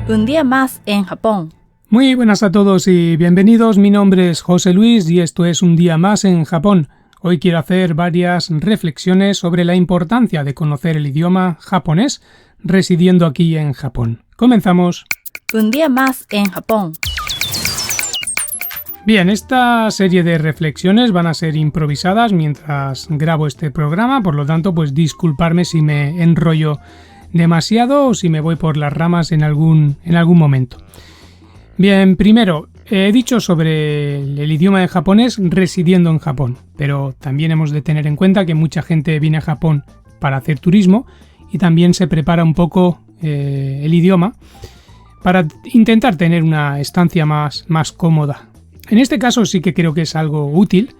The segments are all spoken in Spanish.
Un día más en Japón. Muy buenas a todos y bienvenidos. Mi nombre es José Luis y esto es Un día más en Japón. Hoy quiero hacer varias reflexiones sobre la importancia de conocer el idioma japonés residiendo aquí en Japón. Comenzamos. Un día más en Japón. Bien, esta serie de reflexiones van a ser improvisadas mientras grabo este programa, por lo tanto, pues disculparme si me enrollo demasiado o si me voy por las ramas en algún momento. Bien, primero, he dicho sobre el idioma de japonés residiendo en Japón, pero también hemos de tener en cuenta que mucha gente viene a Japón para hacer turismo y también se prepara un poco el idioma para intentar tener una estancia más cómoda. En este caso sí que creo que es algo útil,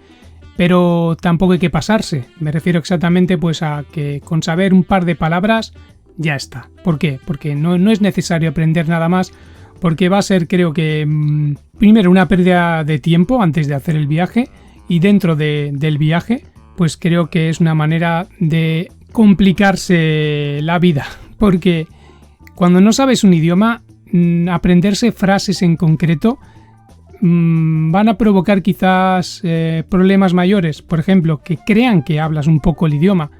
pero tampoco hay que pasarse. Me refiero exactamente pues a que con saber un par de palabras ya está. ¿Por qué? Porque no es necesario aprender nada más, porque va a ser, creo que, primero una pérdida de tiempo antes de hacer el viaje, y dentro del viaje, pues creo que es una manera de complicarse la vida, porque cuando no sabes un idioma, aprenderse frases en concreto van a provocar quizás problemas mayores. Por ejemplo, que crean que hablas un poco el idioma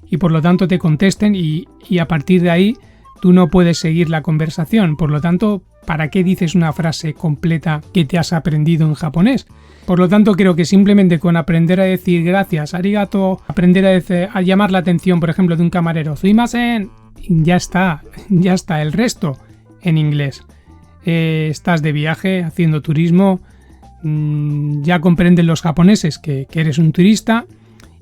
y por lo tanto te contesten y a partir de ahí tú no puedes seguir la conversación. Por lo tanto, ¿para qué dices una frase completa que te has aprendido en japonés? Por lo tanto, creo que simplemente con aprender a decir gracias, arigato, aprender a llamar la atención, por ejemplo, de un camarero, sumimasen, ya está. El resto en inglés. Estás de viaje, haciendo turismo, ya comprenden los japoneses que eres un turista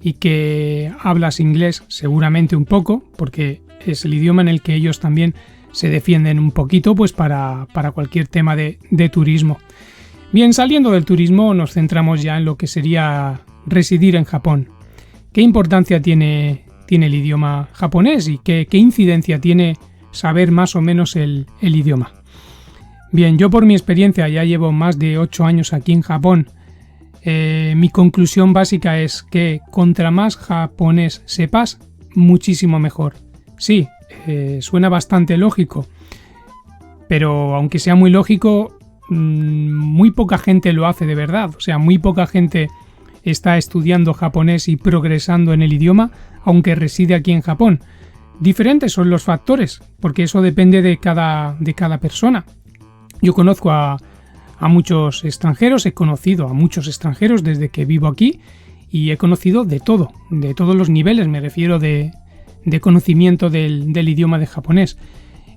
y que hablas inglés seguramente un poco, porque es el idioma en el que ellos también se defienden un poquito pues para cualquier tema de turismo. Bien, saliendo del turismo nos centramos ya en lo que sería residir en Japón. ¿Qué importancia tiene el idioma japonés y qué incidencia tiene saber más o menos el idioma? Bien, yo por mi experiencia ya llevo más de 8 años aquí en Japón. Mi conclusión básica es que contra más japonés sepas, muchísimo mejor. Sí, suena bastante lógico, pero aunque sea muy lógico, muy poca gente lo hace de verdad. O sea, muy poca gente está estudiando japonés y progresando en el idioma, aunque reside aquí en Japón. Diferentes son los factores, porque eso depende de cada persona. Yo conozco a muchos extranjeros, he conocido a muchos extranjeros desde que vivo aquí y he conocido de todo, de todos los niveles, me refiero de conocimiento del idioma de japonés.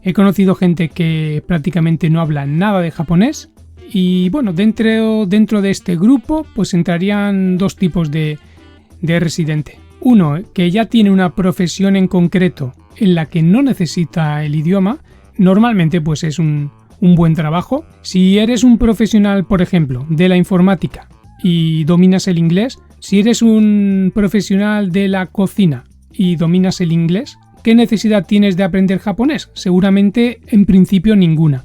He conocido gente que prácticamente no habla nada de japonés y bueno, dentro de este grupo pues entrarían dos tipos de residente. Uno, que ya tiene una profesión en concreto en la que no necesita el idioma, normalmente pues es un buen trabajo. Si eres un profesional, por ejemplo, de la informática y dominas el inglés, si eres un profesional de la cocina y dominas el inglés, ¿qué necesidad tienes de aprender japonés? Seguramente, en principio, ninguna,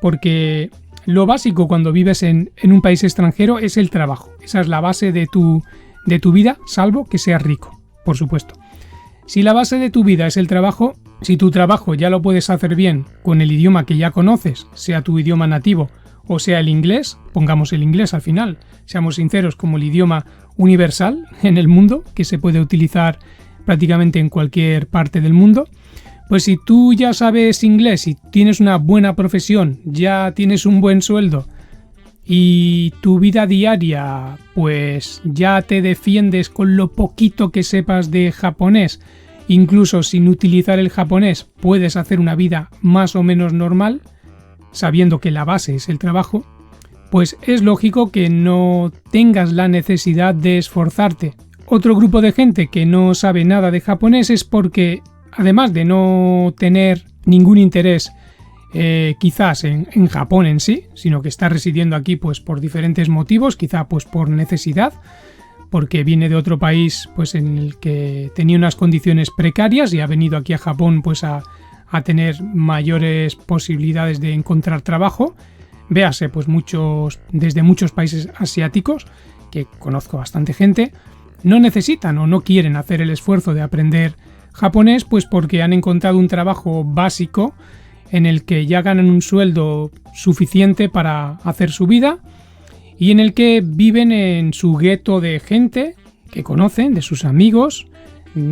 porque lo básico cuando vives en un país extranjero es el trabajo. Esa es la base de tu vida, salvo que seas rico, por supuesto. Si la base de tu vida es el trabajo, si tu trabajo ya lo puedes hacer bien con el idioma que ya conoces, sea tu idioma nativo o sea el inglés, pongamos el inglés al final, seamos sinceros, como el idioma universal en el mundo, que se puede utilizar prácticamente en cualquier parte del mundo, pues si tú ya sabes inglés y tienes una buena profesión, ya tienes un buen sueldo y tu vida diaria pues ya te defiendes con lo poquito que sepas de japonés, incluso sin utilizar el japonés puedes hacer una vida más o menos normal, sabiendo que la base es el trabajo, pues es lógico que no tengas la necesidad de esforzarte. Otro grupo de gente que no sabe nada de japonés es porque, además de no tener ningún interés quizás en Japón en sí, sino que está residiendo aquí pues por diferentes motivos, quizá pues por necesidad, porque viene de otro país pues en el que tenía unas condiciones precarias y ha venido aquí a Japón pues a tener mayores posibilidades de encontrar trabajo. Véase pues desde muchos países asiáticos, que conozco bastante gente, no necesitan o no quieren hacer el esfuerzo de aprender japonés pues porque han encontrado un trabajo básico en el que ya ganan un sueldo suficiente para hacer su vida y en el que viven en su gueto de gente que conocen, de sus amigos,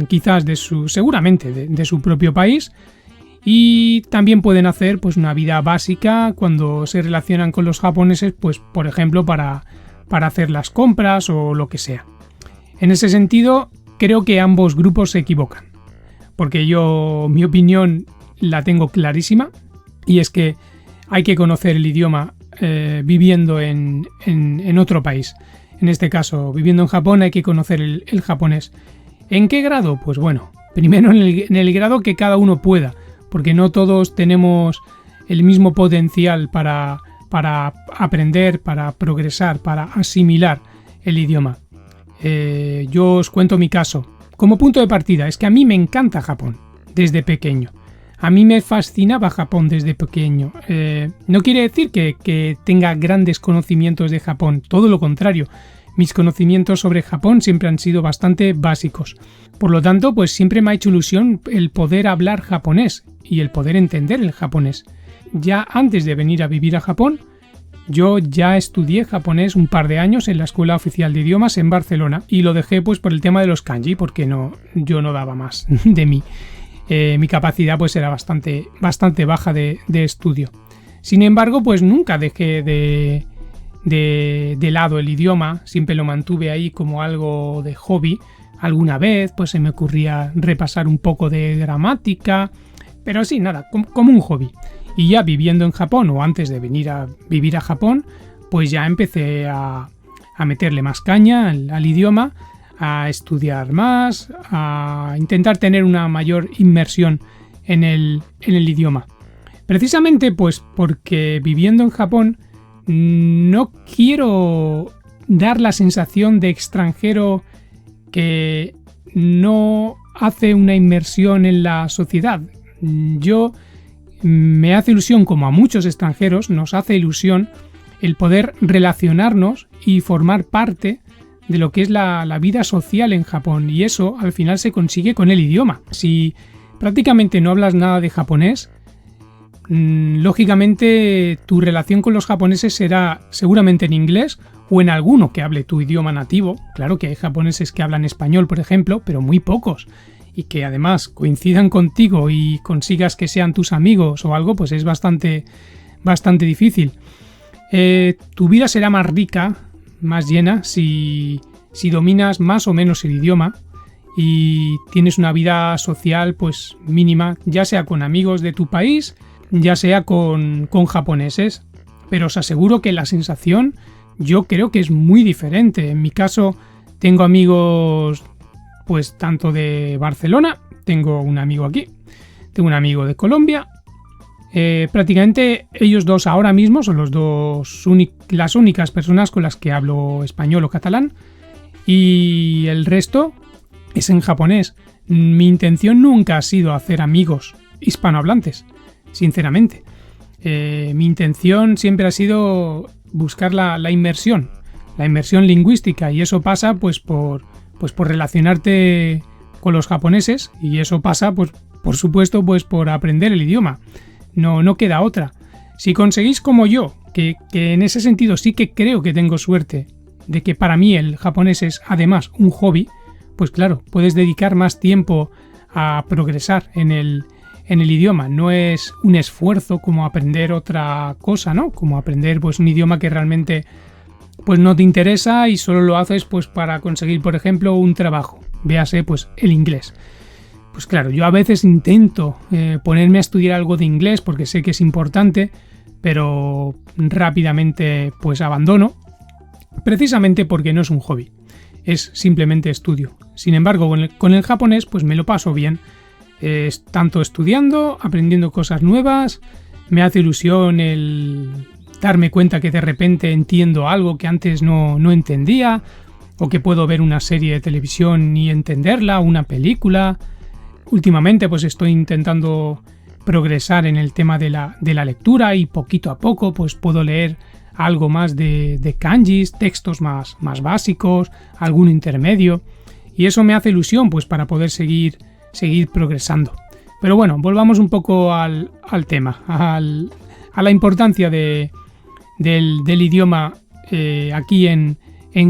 quizás seguramente de su propio país, y también pueden hacer pues una vida básica cuando se relacionan con los japoneses, pues por ejemplo para hacer las compras o lo que sea. En ese sentido, creo que ambos grupos se equivocan, porque mi opinión la tengo clarísima, y es que hay que conocer el idioma viviendo en otro país. En este caso, viviendo en Japón, hay que conocer el japonés. ¿En qué grado? Pues bueno, primero en el grado que cada uno pueda, porque no todos tenemos el mismo potencial para aprender, para progresar, para asimilar el idioma. Yo os cuento mi caso. Como punto de partida, es que a mí me encanta Japón desde pequeño. A mí me fascinaba Japón desde pequeño. No quiere decir que tenga grandes conocimientos de Japón, todo lo contrario. Mis conocimientos sobre Japón siempre han sido bastante básicos. Por lo tanto, pues siempre me ha hecho ilusión el poder hablar japonés y el poder entender el japonés. Ya antes de venir a vivir a Japón, yo ya estudié japonés un par de años en la Escuela Oficial de Idiomas en Barcelona y lo dejé pues por el tema de los kanji, porque yo no daba más de mí. Mi capacidad pues era bastante baja de estudio. Sin embargo, pues nunca dejé de lado el idioma, siempre lo mantuve ahí como algo de hobby. Alguna vez pues se me ocurría repasar un poco de gramática, pero sí, nada, como un hobby. Y ya viviendo en Japón, o antes de venir a vivir a Japón, pues ya empecé a meterle más caña al idioma, a estudiar más, a intentar tener una mayor inmersión en el idioma. Precisamente pues porque viviendo en Japón no quiero dar la sensación de extranjero que no hace una inmersión en la sociedad. Me hace ilusión, como a muchos extranjeros, nos hace ilusión el poder relacionarnos y formar parte de lo que es la vida social en Japón, y eso al final se consigue con el idioma. Si prácticamente no hablas nada de japonés, lógicamente tu relación con los japoneses será seguramente en inglés o en alguno que hable tu idioma nativo. Claro que hay japoneses que hablan español, por ejemplo, pero muy pocos, y que además coincidan contigo y consigas que sean tus amigos o algo, pues es bastante difícil. Tu vida será más rica, más llena, si dominas más o menos el idioma y tienes una vida social pues mínima, ya sea con amigos de tu país, ya sea con japoneses. Pero os aseguro que la sensación yo creo que es muy diferente. En mi caso tengo amigos pues tanto de Barcelona, tengo un amigo aquí, tengo un amigo de Colombia. Prácticamente ellos dos ahora mismo son las únicas personas con las que hablo español o catalán, y el resto es en japonés. Mi intención nunca ha sido hacer amigos hispanohablantes, sinceramente. Mi intención siempre ha sido buscar la inmersión lingüística, y eso pasa pues por relacionarte con los japoneses, y eso pasa pues por supuesto pues por aprender el idioma. No queda otra. Si conseguís como yo, que en ese sentido sí que creo que tengo suerte de que para mí el japonés es además un hobby, pues claro, puedes dedicar más tiempo a progresar en el idioma. No es un esfuerzo como aprender otra cosa, ¿no? Como aprender pues un idioma que realmente pues no te interesa y solo lo haces pues para conseguir, por ejemplo, un trabajo. Véase pues el inglés. Pues claro, yo a veces intento ponerme a estudiar algo de inglés porque sé que es importante, pero rápidamente pues abandono, precisamente porque no es un hobby, es simplemente estudio. Sin embargo, con el japonés pues me lo paso bien, tanto estudiando, aprendiendo cosas nuevas. Me hace ilusión el darme cuenta que de repente entiendo algo que antes no entendía, o que puedo ver una serie de televisión y entenderla, una película. Últimamente pues estoy intentando progresar en el tema de la lectura, y poquito a poco pues puedo leer algo más de kanjis, textos más básicos, algún intermedio, y eso me hace ilusión pues para poder seguir progresando. Pero bueno, volvamos un poco al tema, a la importancia del idioma aquí en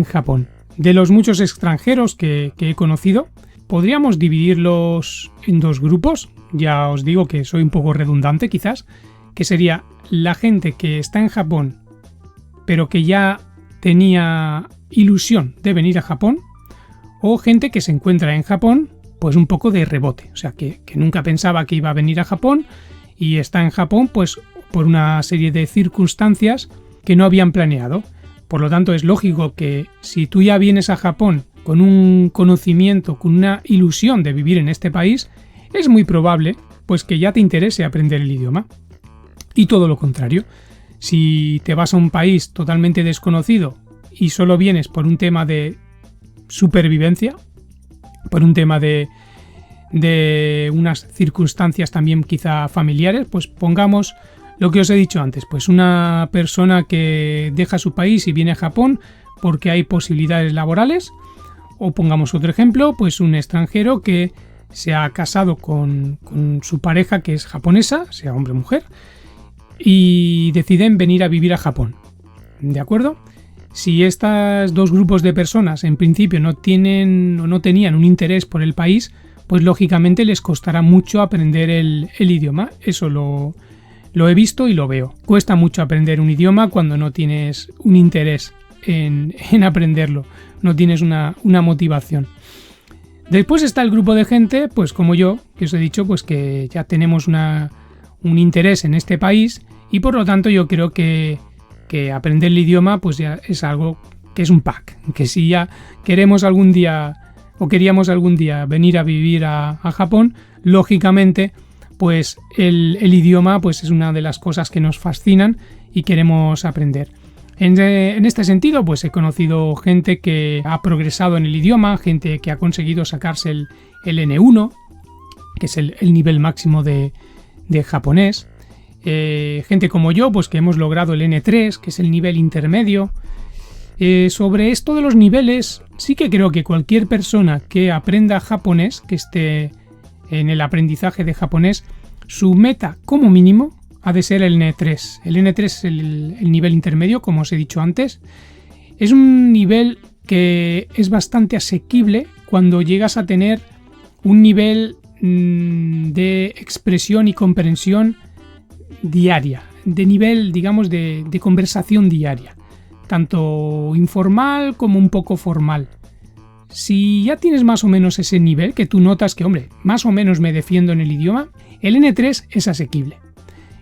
Japón. De los muchos extranjeros que he conocido, podríamos dividirlos en dos grupos. Ya os digo que soy un poco redundante quizás, que sería la gente que está en Japón pero que ya tenía ilusión de venir a Japón, o gente que se encuentra en Japón pues un poco de rebote, o sea que nunca pensaba que iba a venir a Japón y está en Japón pues por una serie de circunstancias que no habían planeado. Por lo tanto, es lógico que si tú ya vienes a Japón con un conocimiento, con una ilusión de vivir en este país, es muy probable pues que ya te interese aprender el idioma. Y todo lo contrario, si te vas a un país totalmente desconocido y solo vienes por un tema de supervivencia, por un tema de unas circunstancias también quizá familiares, pues pongamos lo que os he dicho antes, pues una persona que deja su país y viene a Japón porque hay posibilidades laborales, o pongamos otro ejemplo, pues un extranjero que se ha casado con su pareja que es japonesa, sea hombre o mujer, y deciden venir a vivir a Japón. ¿De acuerdo? Si estos dos grupos de personas en principio no tienen o no tenían un interés por el país, pues lógicamente les costará mucho aprender el idioma. Eso lo he visto y lo veo. Cuesta mucho aprender un idioma cuando no tienes un interés en aprenderlo, no tienes una motivación. Después está el grupo de gente, pues como yo, que os he dicho, pues que ya tenemos un interés en este país y por lo tanto yo creo que aprender el idioma pues ya es algo que es un pack, que si ya queremos algún día o queríamos algún día venir a vivir a Japón, lógicamente pues el idioma pues es una de las cosas que nos fascinan y queremos aprender. En este sentido pues he conocido gente que ha progresado en el idioma, gente que ha conseguido sacarse el N1, que es el nivel máximo de japonés, gente como yo pues que hemos logrado el N3, que es el nivel intermedio. Sobre esto de los niveles, sí que creo que cualquier persona que aprenda japonés, que esté en el aprendizaje de japonés, su meta como mínimo ha de ser el N3. El N3 es el nivel intermedio, como os he dicho antes. Es un nivel que es bastante asequible cuando llegas a tener un nivel de expresión y comprensión diaria, de nivel, digamos, de conversación diaria, tanto informal como un poco formal. Si ya tienes más o menos ese nivel, que tú notas que, hombre, más o menos me defiendo en el idioma, el N3 es asequible.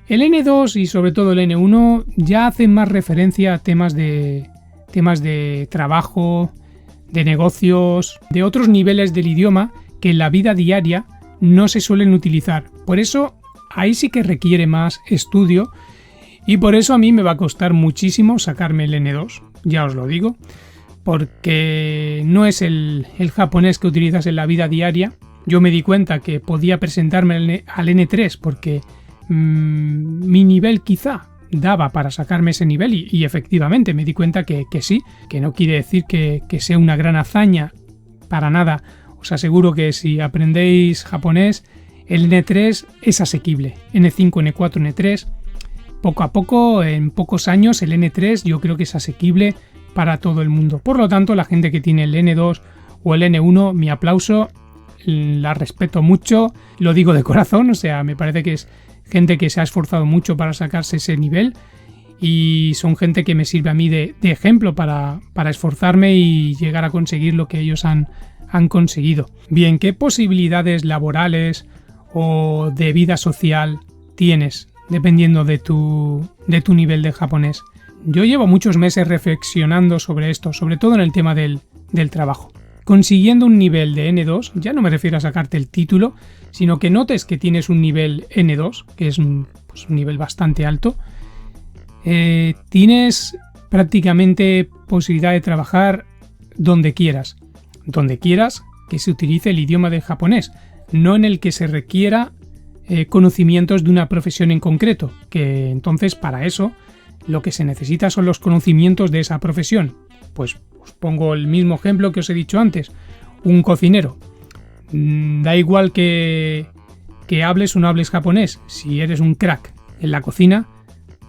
El N2 y sobre todo el N1 ya hacen más referencia a temas de trabajo, de negocios, de otros niveles del idioma que en la vida diaria no se suelen utilizar. Por eso ahí sí que requiere más estudio y por eso a mí me va a costar muchísimo sacarme el N2, ya os lo digo, porque no es el japonés que utilizas en la vida diaria. Yo me di cuenta que podía presentarme al N3 porque mi nivel quizá daba para sacarme ese nivel y efectivamente me di cuenta que sí, que no quiere decir que sea una gran hazaña para nada. Os aseguro que si aprendéis japonés, el N3 es asequible. N5, N4, N3, poco a poco, en pocos años, el N3 yo creo que es asequible para todo el mundo. Por lo tanto, la gente que tiene el N2 o el N1, mi aplauso, la respeto mucho, lo digo de corazón, o sea, me parece que es gente que se ha esforzado mucho para sacarse ese nivel y son gente que me sirve a mí de ejemplo para esforzarme y llegar a conseguir lo que ellos han conseguido. Bien, ¿qué posibilidades laborales o de vida social tienes dependiendo de tu nivel de japonés? Yo llevo muchos meses reflexionando sobre esto, sobre todo en el tema del trabajo. Consiguiendo un nivel de N2, ya no me refiero a sacarte el título, sino que notes que tienes un nivel N2, que es un nivel bastante alto, tienes prácticamente posibilidad de trabajar donde quieras que se utilice el idioma del japonés, no en el que se requiera conocimientos de una profesión en concreto, que entonces para eso lo que se necesita son los conocimientos de esa profesión. Pues os pongo el mismo ejemplo que os he dicho antes, un cocinero. Da igual que que hables o no hables japonés. Si eres un crack en la cocina,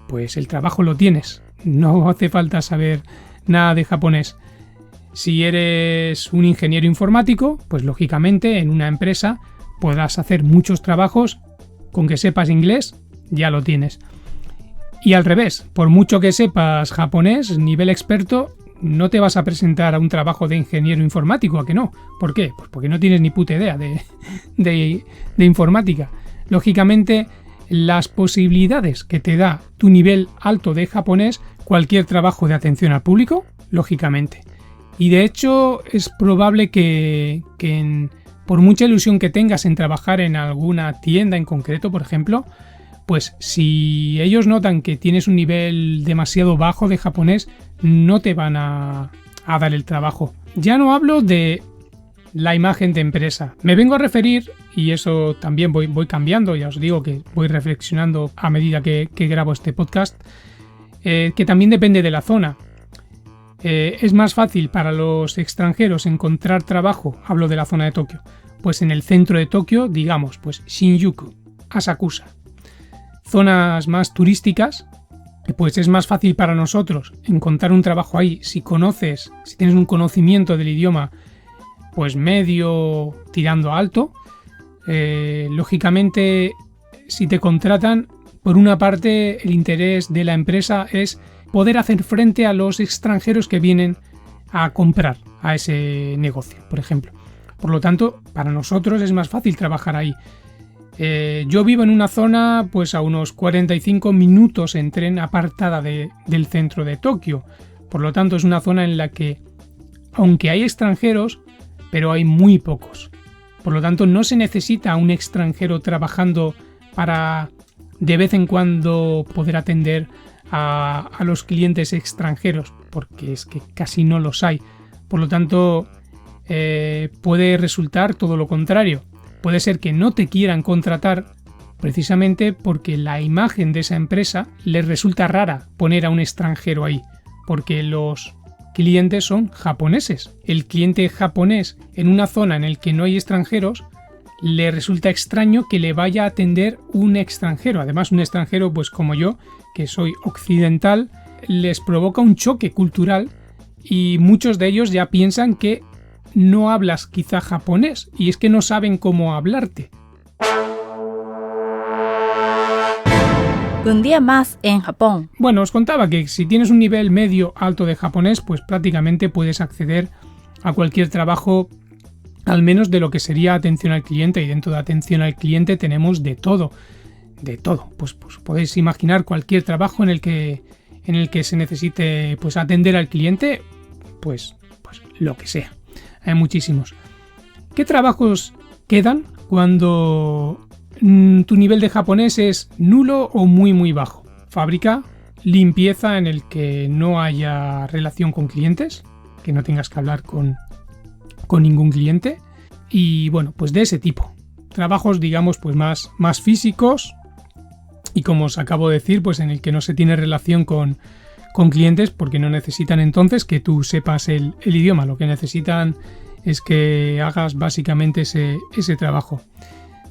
pues el trabajo lo tienes. No hace falta saber nada de japonés. Si eres un ingeniero informático, pues lógicamente en una empresa podrás hacer muchos trabajos. Con que sepas inglés, ya lo tienes. Y al revés, por mucho que sepas japonés, nivel experto, no te vas a presentar a un trabajo de ingeniero informático, ¿a que no? ¿Por qué? Pues porque no tienes ni puta idea de informática. Lógicamente, las posibilidades que te da tu nivel alto de japonés, cualquier trabajo de atención al público, lógicamente. Y de hecho, es probable que por mucha ilusión que tengas en trabajar en alguna tienda en concreto, por ejemplo, pues si ellos notan que tienes un nivel demasiado bajo de japonés, no te van a dar el trabajo. Ya no hablo de la imagen de empresa. Me vengo a referir, y eso también voy cambiando, ya os digo que voy reflexionando a medida que grabo este podcast, que también depende de la zona. Es más fácil para los extranjeros encontrar trabajo, hablo de la zona de Tokio, pues en el centro de Tokio, digamos, pues Shinjuku, Asakusa. Zonas más turísticas, pues es más fácil para nosotros encontrar un trabajo ahí si tienes un conocimiento del idioma, pues medio tirando a alto. Lógicamente, si te contratan, por una parte el interés de la empresa es poder hacer frente a los extranjeros que vienen a comprar a ese negocio, por ejemplo. Por lo tanto, para nosotros es más fácil trabajar ahí. Yo vivo en una zona pues a unos 45 minutos en tren apartada del centro de Tokio. Por lo tanto, es una zona en la que, aunque hay extranjeros, pero hay muy pocos. Por lo tanto, no se necesita un extranjero trabajando para de vez en cuando poder atender a los clientes extranjeros, porque es que casi no los hay. Por lo tanto, puede resultar todo lo contrario. Puede ser que no te quieran contratar precisamente porque la imagen de esa empresa les resulta rara poner a un extranjero ahí, porque los clientes son japoneses. El cliente japonés en una zona en la que no hay extranjeros le resulta extraño que le vaya a atender un extranjero. Además, un extranjero, pues como yo, que soy occidental, les provoca un choque cultural y muchos de ellos ya piensan que no hablas quizá japonés y es que no saben cómo hablarte. Un día más en Japón. Bueno, os contaba que si tienes un nivel medio alto de japonés, pues prácticamente puedes acceder a cualquier trabajo, al menos de lo que sería atención al cliente, y dentro de atención al cliente tenemos de todo. Pues podéis imaginar cualquier trabajo en el que se necesite pues atender al cliente, pues lo que sea. Hay muchísimos. ¿Qué trabajos quedan cuando tu nivel de japonés es nulo o muy muy bajo? Fábrica, limpieza en el que no haya relación con clientes, que no tengas que hablar con ningún cliente, y bueno, pues de ese tipo. Trabajos, digamos, pues más físicos y, como os acabo de decir, pues en el que no se tiene relación con clientes, porque no necesitan entonces que tú sepas el idioma. Lo que necesitan es que hagas básicamente ese trabajo.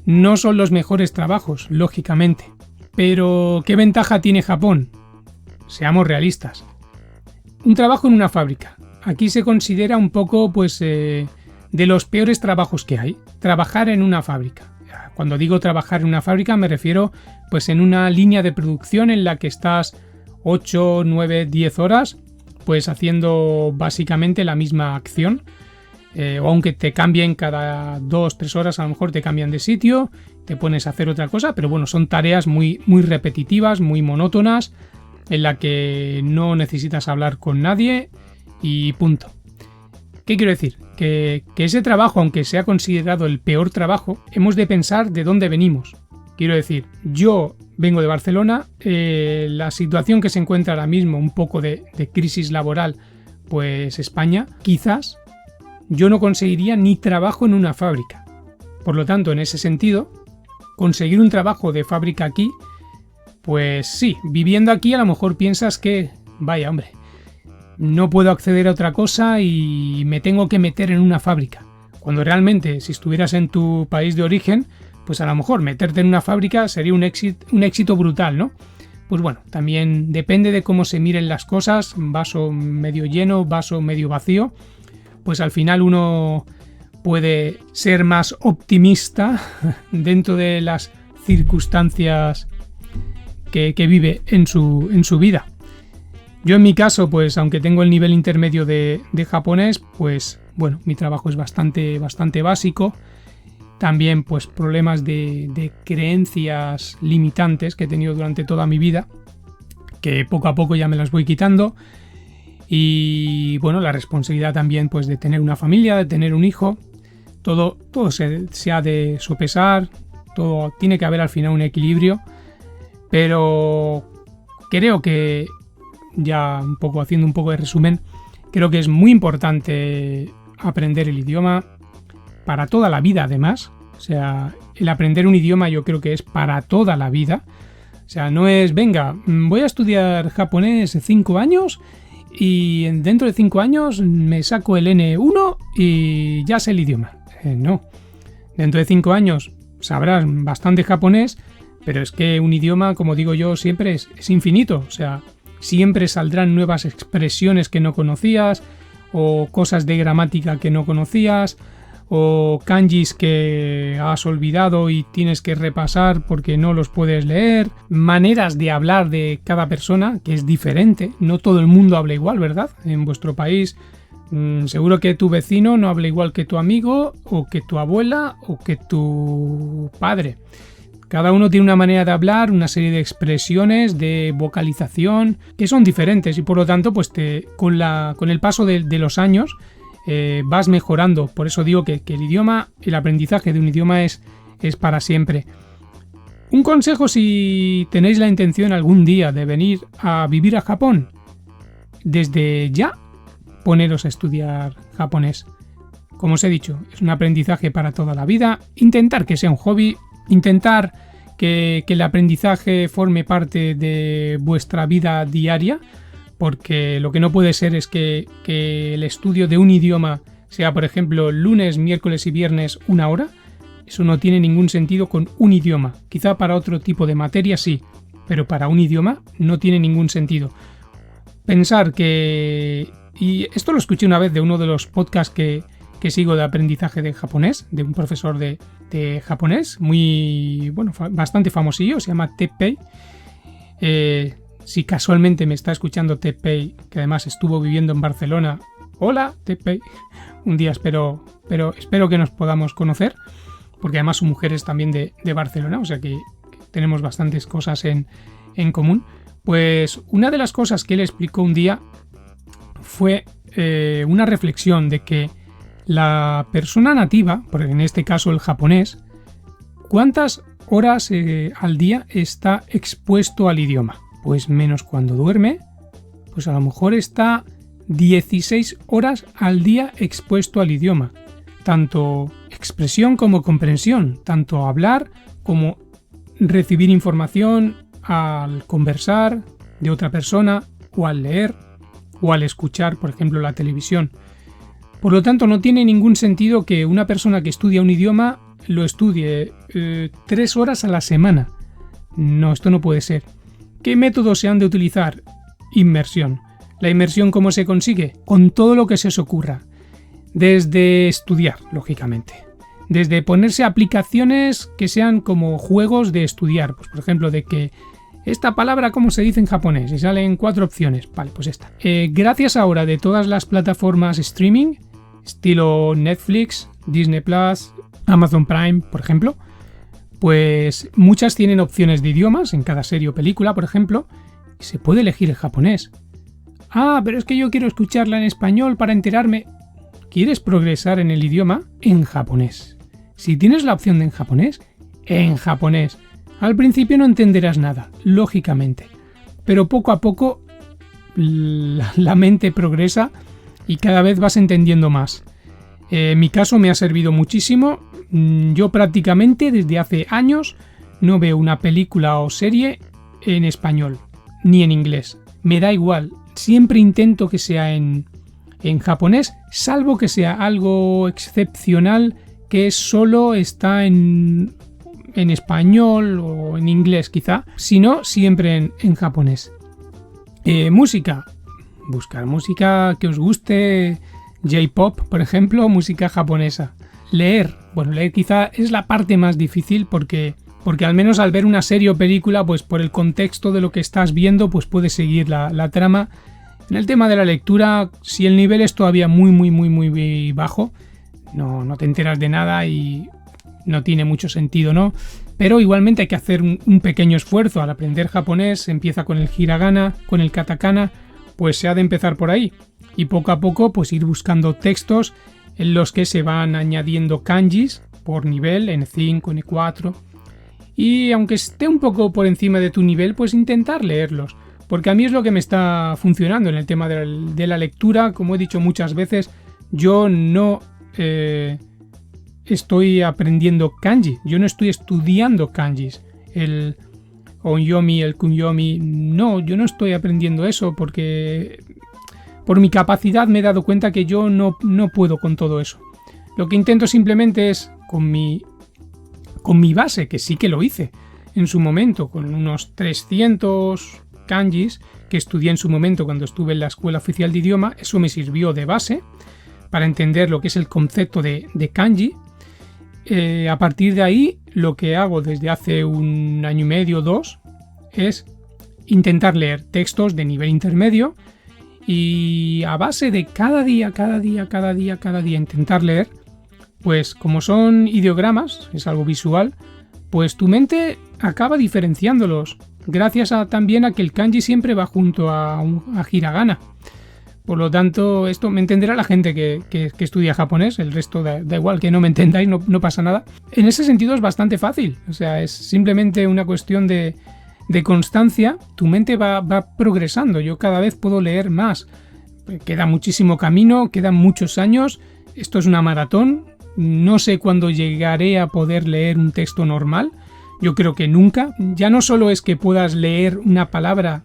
No son los mejores trabajos, lógicamente, pero ¿qué ventaja tiene Japón? Seamos realistas. Un trabajo en una fábrica. Aquí se considera un poco pues de los peores trabajos que hay. Trabajar en una fábrica. Cuando digo trabajar en una fábrica me refiero pues en una línea de producción en la que estás 8, 9, 10 horas pues haciendo básicamente la misma acción. O aunque te cambien cada 2, 3 horas, a lo mejor te cambian de sitio, te pones a hacer otra cosa, pero bueno, son tareas muy repetitivas, muy monótonas, en la que no necesitas hablar con nadie y punto. ¿Qué quiero decir? Que ese trabajo, aunque sea considerado el peor trabajo, hemos de pensar de dónde venimos. Quiero decir, yo vengo de Barcelona, la situación que se encuentra ahora mismo, un poco de crisis laboral, pues España, quizás yo no conseguiría ni trabajo en una fábrica. Por lo tanto, en ese sentido, conseguir un trabajo de fábrica aquí, pues sí, viviendo aquí a lo mejor piensas que, vaya hombre, no puedo acceder a otra cosa y me tengo que meter en una fábrica. Cuando realmente, si estuvieras en tu país de origen, pues a lo mejor meterte en una fábrica sería un éxito brutal, ¿no? Pues bueno, también depende de cómo se miren las cosas, vaso medio lleno, vaso medio vacío, pues al final uno puede ser más optimista dentro de las circunstancias que vive en su vida. Yo en mi caso, pues aunque tengo el nivel intermedio de japonés, pues bueno, mi trabajo es bastante básico. También pues problemas de creencias limitantes que he tenido durante toda mi vida, que poco a poco ya me las voy quitando. Y bueno, la responsabilidad también pues de tener una familia, de tener un hijo. Todo se ha de sopesar, todo tiene que haber al final un equilibrio. Pero creo que, ya haciendo un poco de resumen, creo que es muy importante aprender el idioma para toda la vida además. O sea, el aprender un idioma yo creo que es para toda la vida. O sea, no es, venga, voy a estudiar japonés 5 años y dentro de 5 años me saco el N1 y ya sé el idioma. No. Dentro de 5 años sabrás bastante japonés, pero es que un idioma, como digo yo, siempre es infinito. O sea, siempre saldrán nuevas expresiones que no conocías, o cosas de gramática que no conocías, o kanjis que has olvidado y tienes que repasar porque no los puedes leer, maneras de hablar de cada persona que es diferente, no todo el mundo habla igual, ¿verdad? En vuestro país seguro que tu vecino no habla igual que tu amigo, o que tu abuela, o que tu padre. Cada uno tiene una manera de hablar, una serie de expresiones, de vocalización, que son diferentes y por lo tanto, pues con el paso de los años vas mejorando. Por eso digo que el aprendizaje de un idioma es para siempre. Un consejo si tenéis la intención algún día de venir a vivir a Japón, desde ya poneros a estudiar japonés. Como os he dicho, es un aprendizaje para toda la vida. Intentar que sea un hobby, intentar que el aprendizaje forme parte de vuestra vida diaria, porque lo que no puede ser es que el estudio de un idioma sea, por ejemplo, lunes, miércoles y viernes 1 hora. Eso no tiene ningún sentido con un idioma. Quizá para otro tipo de materia sí, pero para un idioma no tiene ningún sentido. Pensar que... Y esto lo escuché una vez de uno de los podcasts que sigo de aprendizaje de japonés, de un profesor de japonés, bastante famosillo, se llama Teppei. Si casualmente me está escuchando Teppei, que además estuvo viviendo en Barcelona, hola Teppei, un día espero que nos podamos conocer, porque además su mujer es también de Barcelona, o sea que tenemos bastantes cosas en común. Pues una de las cosas que él explicó un día fue una reflexión de que la persona nativa, porque en este caso el japonés, ¿cuántas horas al día está expuesto al idioma? Pues menos cuando duerme, pues a lo mejor está 16 horas al día expuesto al idioma. Tanto expresión como comprensión, tanto hablar como recibir información al conversar de otra persona, o al leer, o al escuchar, por ejemplo, la televisión. Por lo tanto, no tiene ningún sentido que una persona que estudia un idioma lo estudie 3 horas a la semana. No, esto no puede ser. ¿Qué métodos se han de utilizar? Inmersión. ¿La inmersión cómo se consigue? Con todo lo que se os ocurra. Desde estudiar, lógicamente. Desde ponerse aplicaciones que sean como juegos de estudiar. Pues, por ejemplo, de que esta palabra, ¿cómo se dice en japonés? Y salen 4 opciones. Vale, pues esta. Gracias ahora de todas las plataformas streaming, estilo Netflix, Disney Plus, Amazon Prime, por ejemplo, pues muchas tienen opciones de idiomas en cada serie o película, por ejemplo, y se puede elegir el japonés. Ah, pero es que yo quiero escucharla en español para enterarme. ¿Quieres progresar en el idioma? En japonés. Si tienes la opción de en japonés, en japonés. Al principio no entenderás nada, lógicamente, pero poco a poco la mente progresa y cada vez vas entendiendo más. En mi caso me ha servido muchísimo. Yo prácticamente desde hace años no veo una película o serie en español, ni en inglés. Me da igual, siempre intento que sea en japonés, salvo que sea algo excepcional que solo está en en español o en inglés quizá, sino siempre en japonés. Música. Buscar música que os guste, J-pop, por ejemplo, música japonesa. Leer. Bueno, leer quizá es la parte más difícil porque al menos al ver una serie o película, pues por el contexto de lo que estás viendo, pues puedes seguir la trama. En el tema de la lectura, si el nivel es todavía muy bajo, no te enteras de nada y no tiene mucho sentido, ¿no? Pero igualmente hay que hacer un pequeño esfuerzo. Al aprender japonés se empieza con el hiragana, con el katakana, pues se ha de empezar por ahí. Y poco a poco pues ir buscando textos en los que se van añadiendo kanjis por nivel, N5, N4. Y aunque esté un poco por encima de tu nivel, pues intentar leerlos. Porque a mí es lo que me está funcionando en el tema de la lectura. Como he dicho muchas veces, yo no estoy aprendiendo kanji. Yo no estoy estudiando kanjis. El onyomi, el kunyomi, no, yo no estoy aprendiendo eso porque por mi capacidad me he dado cuenta que yo no puedo con todo eso. Lo que intento simplemente es con mi base, que sí que lo hice en su momento, con unos 300 kanjis que estudié en su momento cuando estuve en la Escuela Oficial de Idioma. Eso me sirvió de base para entender lo que es el concepto de kanji. A partir de ahí, lo que hago desde hace un año y medio, 2, es intentar leer textos de nivel intermedio y a base de cada día intentar leer, pues como son ideogramas, es algo visual, pues tu mente acaba diferenciándolos, gracias también a que el kanji siempre va junto a hiragana. Por lo tanto, esto me entenderá la gente que estudia japonés, el resto da igual que no me entendáis, no pasa nada. En ese sentido es bastante fácil, o sea, es simplemente una cuestión de constancia. Tu mente va progresando, yo cada vez puedo leer más. Queda muchísimo camino, quedan muchos años, esto es una maratón, no sé cuándo llegaré a poder leer un texto normal, yo creo que nunca. Ya no solo es que puedas leer una palabra,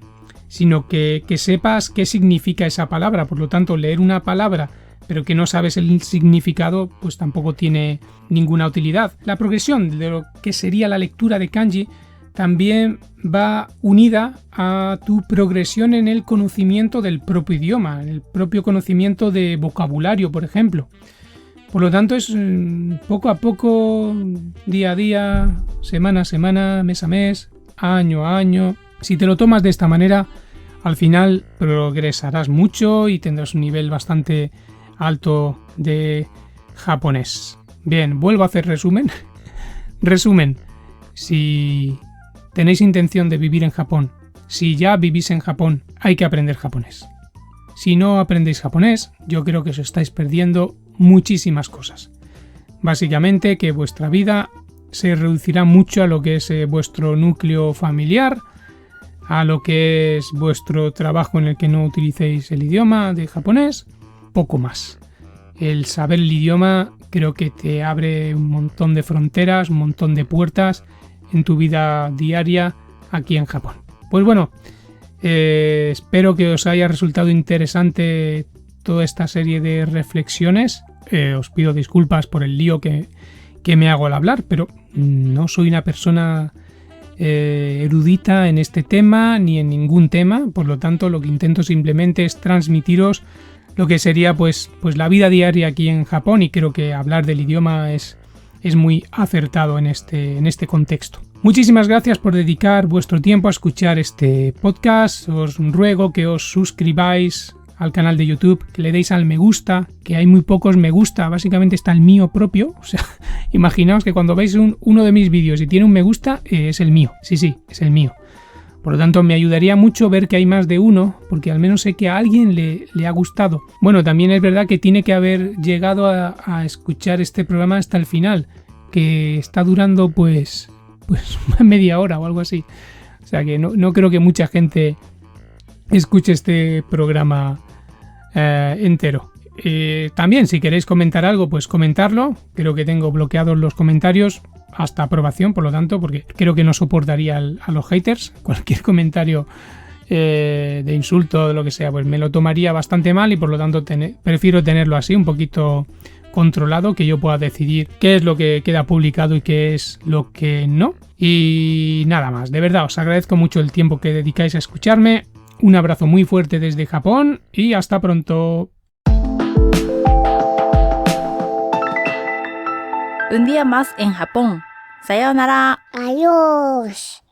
sino que sepas qué significa esa palabra. Por lo tanto, leer una palabra pero que no sabes el significado, pues tampoco tiene ninguna utilidad. La progresión de lo que sería la lectura de kanji también va unida a tu progresión en el conocimiento del propio idioma, el propio conocimiento de vocabulario, por ejemplo. Por lo tanto, es poco a poco, día a día, semana a semana, mes a mes, año a año. Si te lo tomas de esta manera, al final progresarás mucho y tendrás un nivel bastante alto de japonés. Bien, vuelvo a hacer resumen. Resumen, si tenéis intención de vivir en Japón, si ya vivís en Japón, hay que aprender japonés. Si no aprendéis japonés, yo creo que os estáis perdiendo muchísimas cosas. Básicamente que vuestra vida se reducirá mucho a lo que es vuestro núcleo familiar, a lo que es vuestro trabajo en el que no utilicéis el idioma de japonés, poco más. El saber el idioma creo que te abre un montón de fronteras, un montón de puertas en tu vida diaria aquí en Japón. Pues bueno, espero que os haya resultado interesante toda esta serie de reflexiones. Os pido disculpas por el lío que me hago al hablar, pero no soy una persona erudita en este tema ni en ningún tema. Por lo tanto, lo que intento simplemente es transmitiros lo que sería pues la vida diaria aquí en Japón, y creo que hablar del idioma es muy acertado en este contexto. Muchísimas gracias por dedicar vuestro tiempo a escuchar este podcast. Os ruego que os suscribáis al canal de YouTube, que le deis al me gusta, que hay muy pocos me gusta, básicamente está el mío propio. O sea, imaginaos que cuando veis uno de mis vídeos y tiene un me gusta, es el mío. Sí, es el mío. Por lo tanto, me ayudaría mucho ver que hay más de uno, porque al menos sé que a alguien le ha gustado. Bueno, también es verdad que tiene que haber llegado a escuchar este programa hasta el final, que está durando pues media hora o algo así. O sea que no creo que mucha gente escuche este programa entero. También, si queréis comentar algo, pues comentarlo. Creo que tengo bloqueados los comentarios hasta aprobación, por lo tanto, porque creo que no soportaría a los haters. Cualquier comentario de insulto, de lo que sea, pues me lo tomaría bastante mal y por lo tanto prefiero tenerlo así, un poquito controlado, que yo pueda decidir qué es lo que queda publicado y qué es lo que no. Y nada más, de verdad os agradezco mucho el tiempo que dedicáis a escucharme. Un abrazo muy fuerte desde Japón y hasta pronto. Un día más en Japón. Sayonara. Adiós.